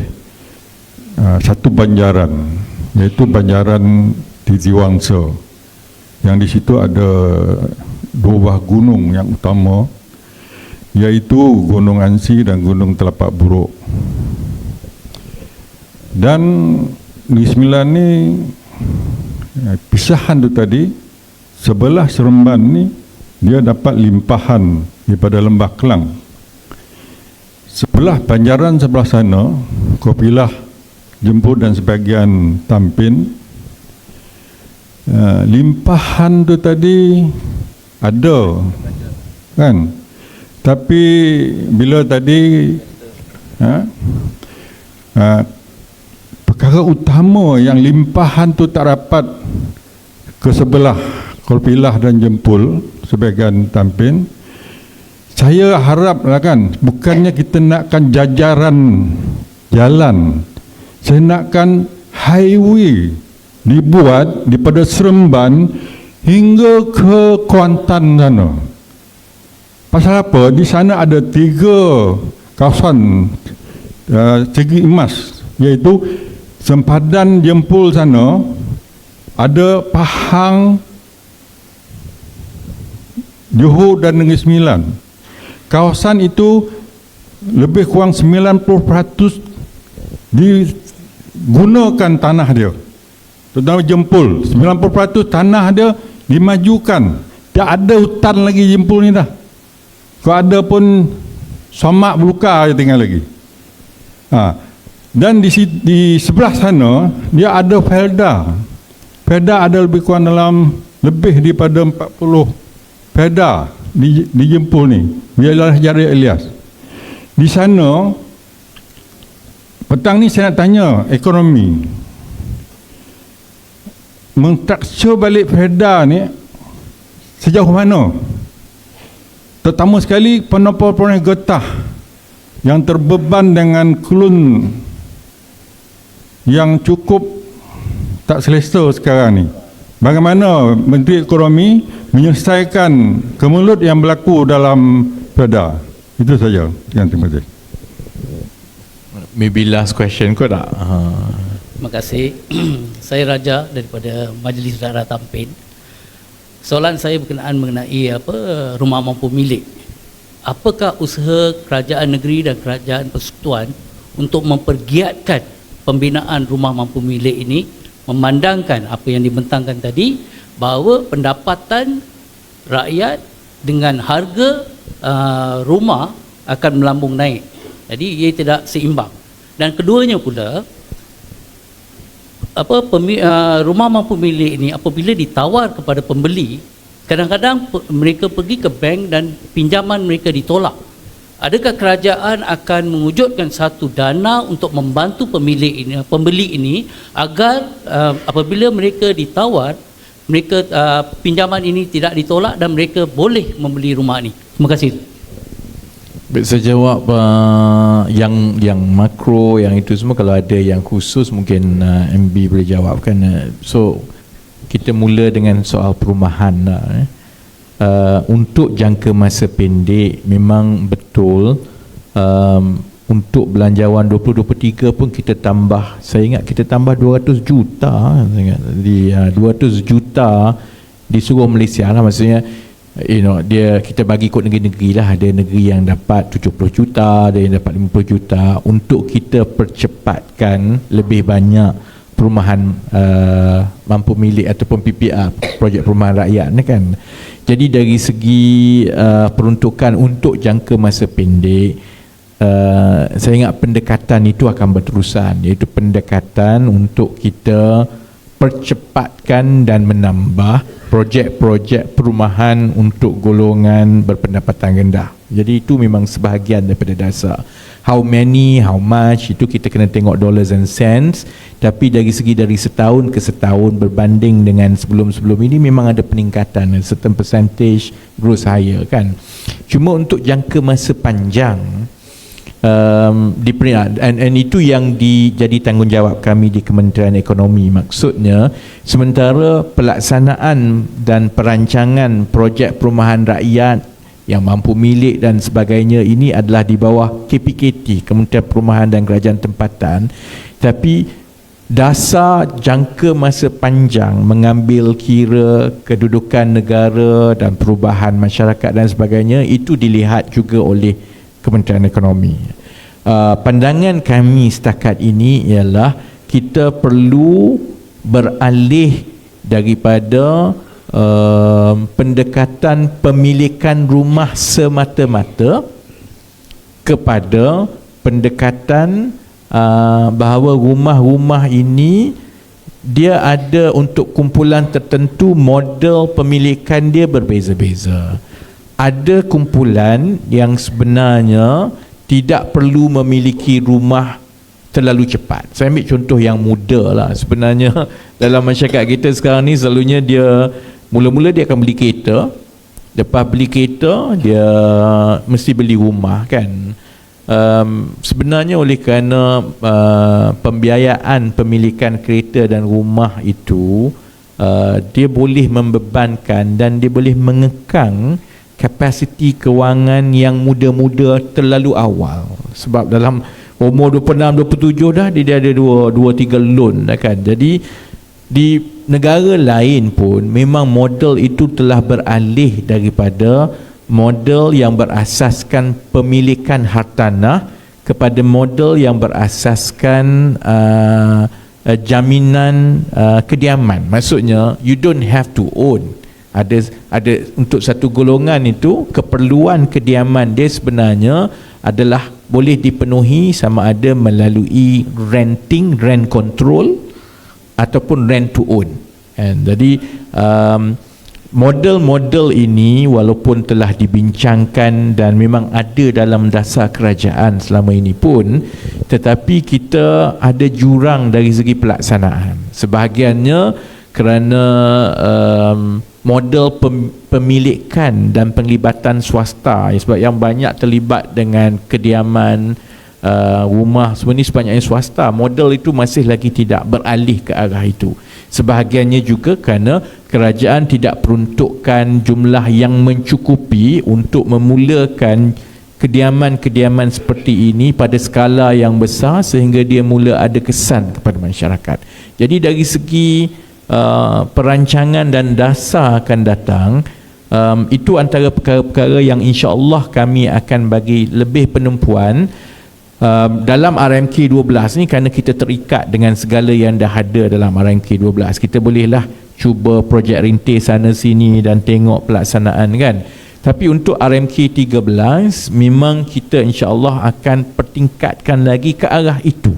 satu banjaran, iaitu banjaran Titi Wangsa, yang di situ ada dua buah gunung yang utama, iaitu Gunung Ansi dan Gunung Telapak Buruk. Dan Negeri Sembilan ni pisahan tu tadi, sebelah Seremban ni dia dapat limpahan daripada Lembah Kelang. Sebelah banjaran sebelah sana, Kopilah, Jemput dan sebahagian Tampin, limpahan tu tadi ada kan, tapi bila tadi perkara utama yang limpahan tu tak dapat ke sebelah Kopilah dan Jempul sebahagian Tampin, saya haraplah kan, bukannya kita nakkan jajaran jalan, saya nakkan highway dibuat daripada Seremban hingga ke Kuantan sana. Pasal apa? Di sana ada 3 kawasan segi emas, iaitu sempadan Jempol sana, ada Pahang, Johor dan Negeri Sembilan. Kawasan itu lebih kurang 90% digunakan tanah dia, terutama Jempol. 90% tanah dia dimajukan. Tak ada hutan lagi Jempol ni dah. Kalau ada pun somak belukar je tinggal lagi. Dan di sebelah sana dia ada Felda. Felda ada lebih kurang dalam lebih daripada 40 Felda di Jempol ni, Wilayah Jari Elias. Di sana petang ni saya nak tanya ekonomi, mentraktur balik Felda ni sejauh mana? Terutama sekali penopor-penopor getah yang terbeban dengan klun yang cukup tak selesa sekarang ni. Bagaimana Menteri Ekonomi menyelesaikan kemelut yang berlaku dalam perda? Itu saja. Terima kasih. Maybe last question kau tak? Terima kasih. Saya Raja daripada Majlis Rakyat Tampin. Soalan saya berkenaan mengenai rumah mampu milik. Apakah usaha kerajaan negeri dan kerajaan persekutuan untuk mempergiatkan pembinaan rumah mampu milik ini, memandangkan apa yang dibentangkan tadi, bahawa pendapatan rakyat dengan harga rumah akan melambung naik. Jadi ia tidak seimbang. Dan keduanya pula, rumah mampu milik ini apabila ditawar kepada pembeli, kadang-kadang mereka pergi ke bank dan pinjaman mereka ditolak. Adakah kerajaan akan mewujudkan satu dana untuk membantu pembeli ini agar apabila mereka ditawar, mereka pinjaman ini tidak ditolak dan mereka boleh membeli rumah ini? Terima kasih. Baik, saya jawab yang makro, yang itu semua. Kalau ada yang khusus mungkin MB boleh jawabkan. So kita mula dengan soal perumahan. Untuk jangka masa pendek memang betul, untuk belanjawan 2023 pun kita tambah, saya ingat kita tambah 200 juta. Saya ingat, 200 juta di seluruh Malaysia lah, maksudnya kita bagi ikut negeri-negeri lah. Ada negeri yang dapat 70 juta, ada yang dapat 50 juta, untuk kita percepatkan lebih banyak perumahan mampu milik ataupun PPR, projek perumahan rakyat ni kan. Jadi dari segi peruntukan untuk jangka masa pendek, saya ingat pendekatan itu akan berterusan, iaitu pendekatan untuk kita percepatkan dan menambah projek-projek perumahan untuk golongan berpendapatan rendah. Jadi itu memang sebahagian daripada dasar. How many, how much, itu kita kena tengok dollars and cents. Tapi dari setahun ke setahun berbanding dengan sebelum-sebelum ini memang ada peningkatan, certain percentage growth higher kan. Cuma untuk jangka masa panjang, dan itu yang jadi tanggungjawab kami di Kementerian Ekonomi. Maksudnya sementara pelaksanaan dan perancangan projek perumahan rakyat yang mampu milik dan sebagainya ini adalah di bawah KPKT, Kementerian Perumahan dan Kerajaan Tempatan, tapi dasar jangka masa panjang mengambil kira kedudukan negara dan perubahan masyarakat dan sebagainya, itu dilihat juga oleh Kementerian Ekonomi. Pandangan kami setakat ini ialah kita perlu beralih daripada pendekatan pemilikan rumah semata-mata kepada pendekatan bahawa rumah-rumah ini dia ada untuk kumpulan tertentu, model pemilikan dia berbeza-beza. Ada kumpulan yang sebenarnya tidak perlu memiliki rumah terlalu cepat. Saya ambil contoh yang muda lah. Sebenarnya dalam masyarakat kita sekarang ni selalunya dia mula-mula dia akan beli kereta, lepas beli kereta dia mesti beli rumah kan. Sebenarnya oleh kerana pembiayaan pemilikan kereta dan rumah itu dia boleh membebankan dan dia boleh mengekang kapasiti kewangan yang muda-muda terlalu awal. Sebab dalam umur 26-27 dah dia ada 2-3 loan dah kan. Jadi di negara lain pun memang model itu telah beralih daripada model yang berasaskan pemilikan hartanah kepada model yang berasaskan jaminan kediaman. Maksudnya you don't have to own. Ada untuk satu golongan itu keperluan kediaman dia sebenarnya adalah boleh dipenuhi sama ada melalui renting, rent control ataupun rent to own. And jadi model-model ini walaupun telah dibincangkan dan memang ada dalam dasar kerajaan selama ini pun, tetapi kita ada jurang dari segi pelaksanaan. Sebahagiannya kerana model pemilikan dan penglibatan swasta, sebab yang banyak terlibat dengan kediaman, rumah semua ni sebanyaknya swasta. Model itu masih lagi tidak beralih ke arah itu. Sebahagiannya juga kerana kerajaan tidak peruntukkan jumlah yang mencukupi untuk memulakan kediaman-kediaman seperti ini pada skala yang besar sehingga dia mula ada kesan kepada masyarakat. Jadi dari segi perancangan dan dasar akan datang, itu antara perkara-perkara yang insya-Allah kami akan bagi lebih penumpuan dalam RMK 12 ni, kerana kita terikat dengan segala yang dah ada dalam RMK 12. Kita bolehlah cuba projek rintis sana sini dan tengok pelaksanaan kan. Tapi untuk RMK 13 memang kita insya-Allah akan pertingkatkan lagi ke arah itu,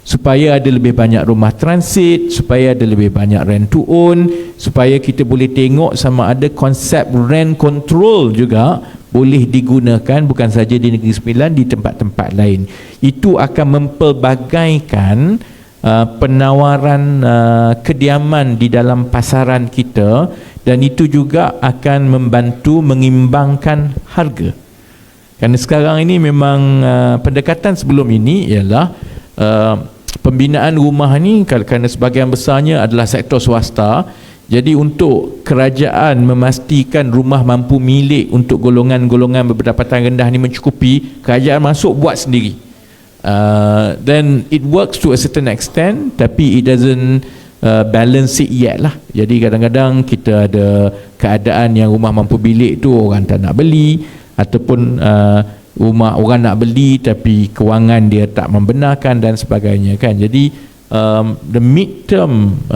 supaya ada lebih banyak rumah transit, supaya ada lebih banyak rent to own, supaya kita boleh tengok sama ada konsep rent control juga boleh digunakan bukan saja di Negeri Sembilan, di tempat-tempat lain. Itu akan mempelbagaikan penawaran kediaman di dalam pasaran kita, dan itu juga akan membantu mengimbangkan harga. Kerana sekarang ini memang pendekatan sebelum ini ialah pembinaan rumah ni kerana sebahagian besarnya adalah sektor swasta. Jadi untuk kerajaan memastikan rumah mampu milik untuk golongan-golongan berpendapatan rendah ni mencukupi, kerajaan masuk buat sendiri. Then it works to a certain extent, tapi it doesn't balance it yet lah. Jadi kadang-kadang kita ada keadaan yang rumah mampu milik tu orang tak nak beli, ataupun rumah orang nak beli tapi kewangan dia tak membenarkan dan sebagainya kan. Jadi the mid-term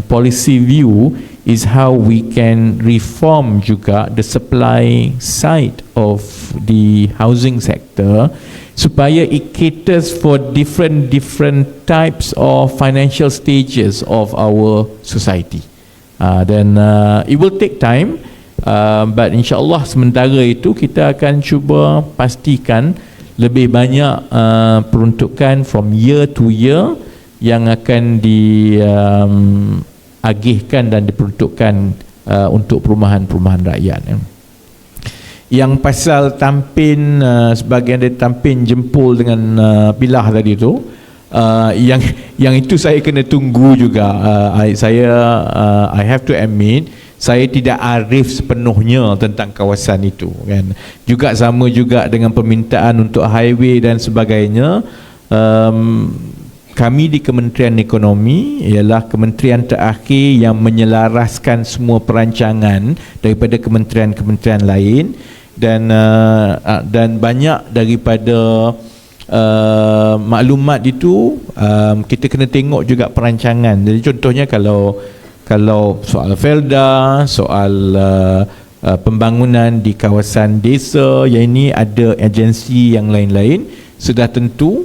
policy view is how we can reform juga the supply side of the housing sector, supaya it caters for different types of financial stages of our society. Then it will take time, but insyaAllah sementara itu kita akan cuba pastikan lebih banyak peruntukan from year to year yang akan diagihkan dan diperuntukkan untuk perumahan-perumahan rakyat. Yang pasal tampin, sebahagian dari tampin jempol dengan bilah tadi tu, yang itu saya kena tunggu juga. I have to admit, saya tidak arif sepenuhnya tentang kawasan itu kan. Juga sama juga dengan permintaan untuk highway dan sebagainya. Kami di Kementerian Ekonomi ialah kementerian terakhir yang menyelaraskan semua perancangan daripada kementerian-kementerian lain, dan banyak daripada maklumat itu kita kena tengok juga perancangan. Jadi contohnya kalau soal Felda, soal pembangunan di kawasan desa, yang ini ada agensi yang lain-lain. Sudah tentu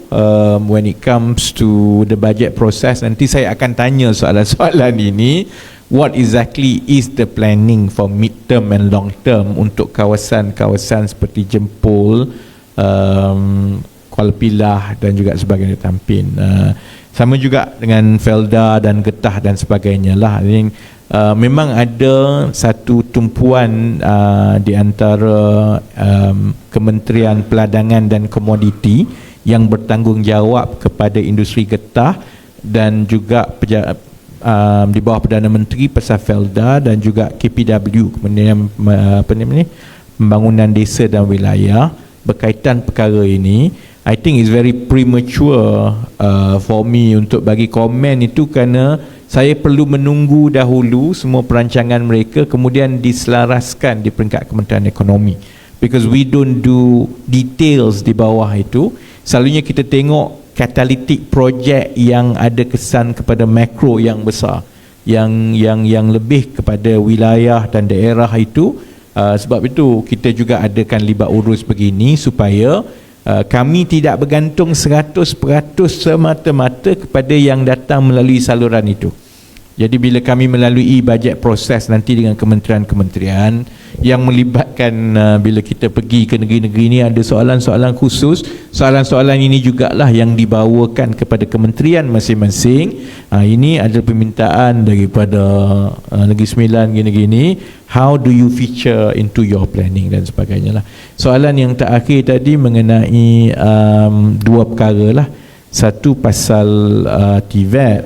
when it comes to the budget process, nanti saya akan tanya soalan-soalan ini, what exactly is the planning for mid term and long term untuk kawasan-kawasan seperti Jempol, Kuala Pilah dan juga sebagainya Tampin. Sama juga dengan Felda dan Getah dan sebagainya lah. Memang ada satu tumpuan di antara Kementerian Peladangan dan Komoditi yang bertanggungjawab kepada industri getah, dan juga di bawah Perdana Menteri pasal Felda, dan juga KPW, Kementerian Pembangunan Desa dan Wilayah berkaitan perkara ini. I think it's very premature for me untuk bagi komen itu, kerana saya perlu menunggu dahulu semua perancangan mereka kemudian diselaraskan di peringkat Kementerian Ekonomi, because we don't do details di bawah itu. Selalunya kita tengok catalytic project yang ada kesan kepada makro yang besar, yang lebih kepada wilayah dan daerah itu. Sebab itu kita juga adakan libat urus begini, supaya kami tidak bergantung 100% semata-mata kepada yang datang melalui saluran itu. Jadi bila kami melalui bajet proses nanti dengan kementerian-kementerian yang melibatkan, bila kita pergi ke negeri-negeri ini ada soalan-soalan khusus, soalan-soalan ini jugalah yang dibawakan kepada kementerian masing-masing. Ini ada permintaan daripada Negeri Sembilan gini-gini, how do you feature into your planning dan sebagainya lah. Soalan yang terakhir tadi mengenai dua perkara lah. Satu pasal TVET.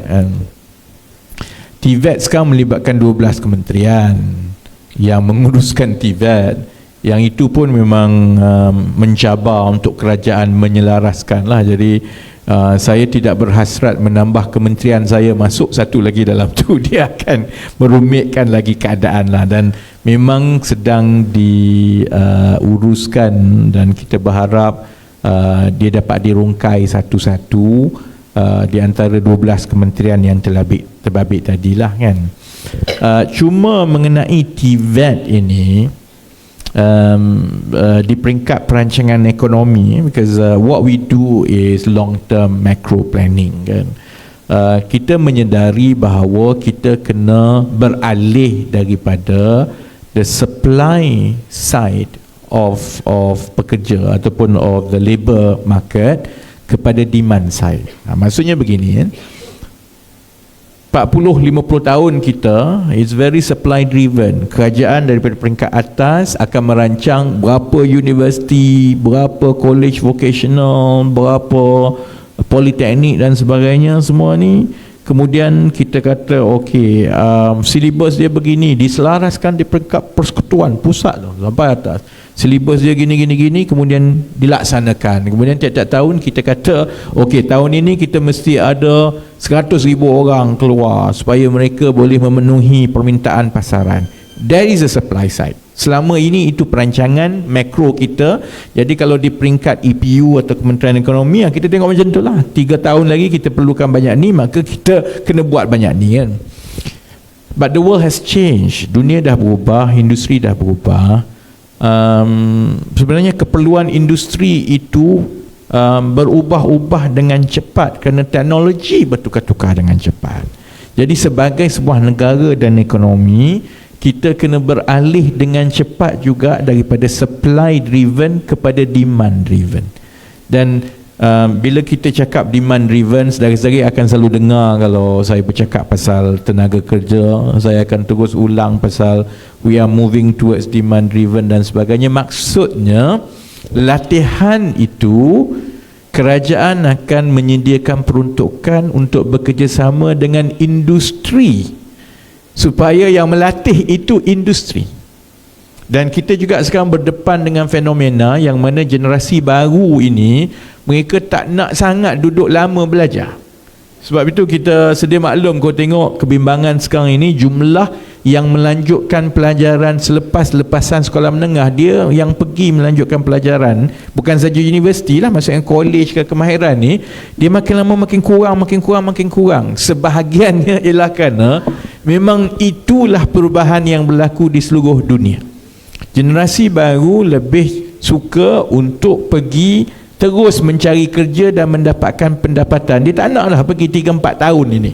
TVET sekarang melibatkan 12 kementerian yang menguruskan TVET, yang itu pun memang mencabar untuk kerajaan menyelaraskan lah. Jadi saya tidak berhasrat menambah kementerian saya masuk satu lagi dalam tu, dia akan merumitkan lagi keadaan lah, dan memang sedang diuruskan dan kita berharap dia dapat dirungkai satu-satu di antara 12 kementerian yang terbabit tadilah kan. Cuma mengenai TVET ini di peringkat perancangan ekonomi, because what we do is long term macro planning kan. Kita menyedari bahawa kita kena beralih daripada the supply side of pekerja ataupun of the labour market kepada demand side. Maksudnya begini kan, 40-50 tahun kita is very supply driven. Kerajaan daripada peringkat atas akan merancang berapa universiti, berapa college vocational, berapa politeknik dan sebagainya semua ni. Kemudian kita kata okey, silibus dia begini, diselaraskan di peringkat persekutuan pusat tu sampai atas. Silibus dia gini, kemudian dilaksanakan. Kemudian tiap-tiap tahun kita kata okey, tahun ini kita mesti ada 100,000 orang keluar supaya mereka boleh memenuhi permintaan pasaran. That is a supply side. Selama ini itu perancangan makro kita. Jadi kalau di peringkat EPU atau Kementerian Ekonomi, kita tengok macam tu lah, 3 tahun lagi kita perlukan banyak ni, maka kita kena buat banyak ni kan. But the world has changed. Dunia dah berubah, industri dah berubah. Sebenarnya keperluan industri itu berubah-ubah dengan cepat kerana teknologi bertukar-tukar dengan cepat. Jadi sebagai sebuah negara dan ekonomi, kita kena beralih dengan cepat juga daripada supply driven kepada demand driven. Dan bila kita cakap demand driven, saudara-saudari akan selalu dengar kalau saya bercakap pasal tenaga kerja, saya akan terus ulang pasal we are moving towards demand driven dan sebagainya. Maksudnya latihan itu kerajaan akan menyediakan peruntukan untuk bekerjasama dengan industri supaya yang melatih itu industri. Dan kita juga sekarang berdepan dengan fenomena yang mana generasi baru ini mereka tak nak sangat duduk lama belajar. Sebab itu kita sedia maklum, kau tengok kebimbangan sekarang ini, jumlah yang melanjutkan pelajaran lepasan sekolah menengah, dia yang pergi melanjutkan pelajaran bukan saja universiti lah, maksudnya college ke kemahiran ni, dia makin lama makin kurang. Sebahagiannya ialah kerana memang itulah perubahan yang berlaku di seluruh dunia. Generasi baru lebih suka untuk pergi terus mencari kerja dan mendapatkan pendapatan. Dia tak naklah pergi 3-4 tahun ini.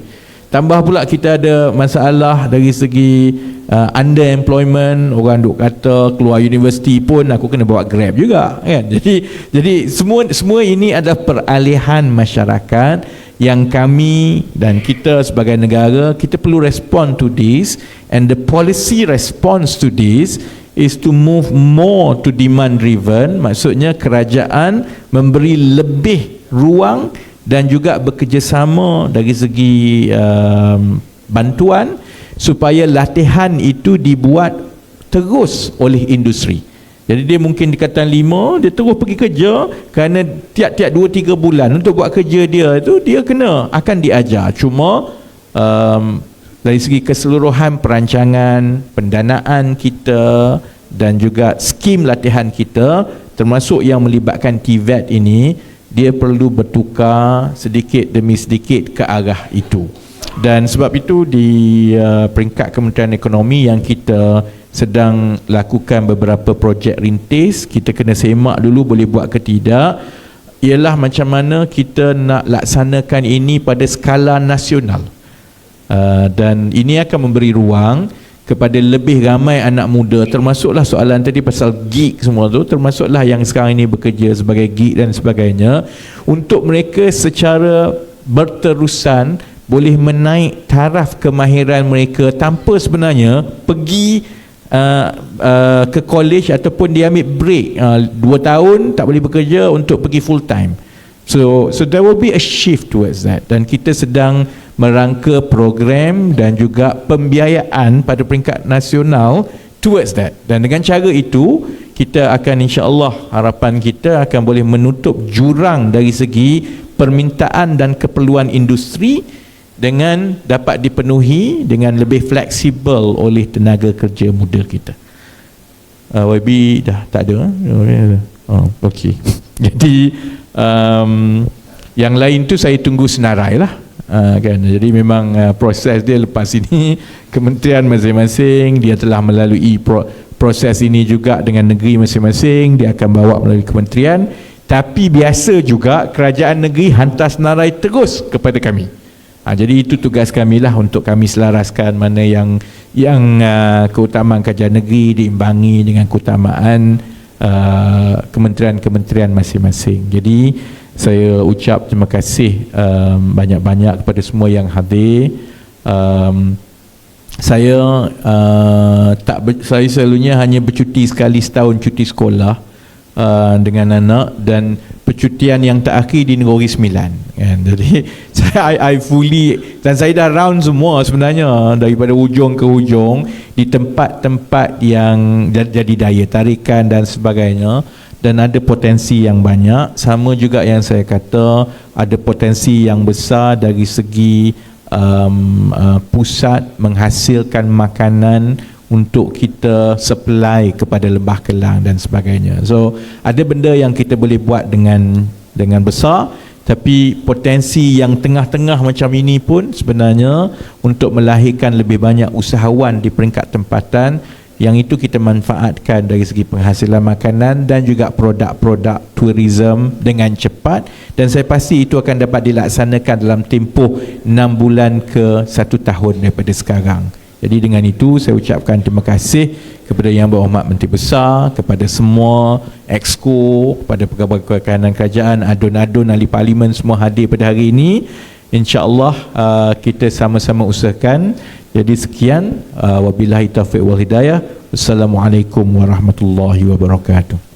Tambah pula kita ada masalah dari segi underemployment. Orang duk kata keluar universiti pun aku kena bawa Grab juga kan. Jadi semua ini adalah peralihan masyarakat yang kami dan kita sebagai negara, kita perlu respond to this, and the policy response to this is to move more to demand driven. Maksudnya kerajaan memberi lebih ruang dan juga bekerjasama dari segi bantuan supaya latihan itu dibuat terus oleh industri. Jadi dia mungkin dikatakan 5, dia terus pergi kerja kerana tiap-tiap 2-3 bulan untuk buat kerja dia tu dia akan diajar. Cuma dari segi keseluruhan perancangan, pendanaan kita dan juga skim latihan kita, termasuk yang melibatkan TVET ini, dia perlu bertukar sedikit demi sedikit ke arah itu. Dan sebab itu di peringkat Kementerian Ekonomi yang kita sedang lakukan beberapa projek rintis, kita kena semak dulu boleh buat ke tidak, ialah macam mana kita nak laksanakan ini pada skala nasional. Dan ini akan memberi ruang kepada lebih ramai anak muda, termasuklah soalan tadi pasal gig semua tu, termasuklah yang sekarang ini bekerja sebagai gig dan sebagainya, untuk mereka secara berterusan boleh menaik taraf kemahiran mereka tanpa sebenarnya pergi ke college ataupun dia ambil break 2 tahun tak boleh bekerja untuk pergi full time. So there will be a shift towards that, dan kita sedang merangka program dan juga pembiayaan pada peringkat nasional towards that. Dan dengan cara itu kita akan, insya-Allah, harapan kita akan boleh menutup jurang dari segi permintaan dan keperluan industri dengan dapat dipenuhi dengan lebih fleksibel oleh tenaga kerja muda kita. YB dah tak ada. Okey. Jadi yang lain tu saya tunggu senarai lah. Kan? Jadi memang proses dia lepas ini kementerian masing-masing dia telah melalui proses ini juga dengan negeri masing-masing, dia akan bawa melalui kementerian. Tapi biasa juga kerajaan negeri hantar senarai terus kepada kami. Jadi itu tugas kami lah untuk kami selaraskan mana yang keutamaan kerajaan negeri diimbangi dengan keutamaan kementerian-kementerian masing-masing. Jadi saya ucap terima kasih banyak-banyak kepada semua yang hadir. Saya selalunya hanya bercuti sekali setahun, cuti sekolah dengan anak, dan percutian yang terakhir di Negeri Sembilan, kan? Jadi I fully, dan saya dah round semua sebenarnya daripada ujung ke ujung di tempat-tempat yang jadi daya tarikan dan sebagainya, dan ada potensi yang banyak. Sama juga yang saya kata, ada potensi yang besar dari segi pusat menghasilkan makanan untuk kita supply kepada Lembah Kelang dan sebagainya. So ada benda yang kita boleh buat dengan besar, tapi potensi yang tengah-tengah macam ini pun sebenarnya untuk melahirkan lebih banyak usahawan di peringkat tempatan, yang itu kita manfaatkan dari segi penghasilan makanan dan juga produk-produk tourism dengan cepat, dan saya pasti itu akan dapat dilaksanakan dalam tempoh 6 bulan ke 1 tahun daripada sekarang. Jadi dengan itu saya ucapkan terima kasih kepada Yang Berhormat Menteri Besar, kepada semua Exco, kepada pegawai kekanan kerajaan, adun-adun ahli parlimen semua hadir pada hari ini. InsyaAllah kita sama-sama usahakan. Jadi sekian, wabillahi taufiq wal hidayah. Wassalamualaikum warahmatullahi wabarakatuh.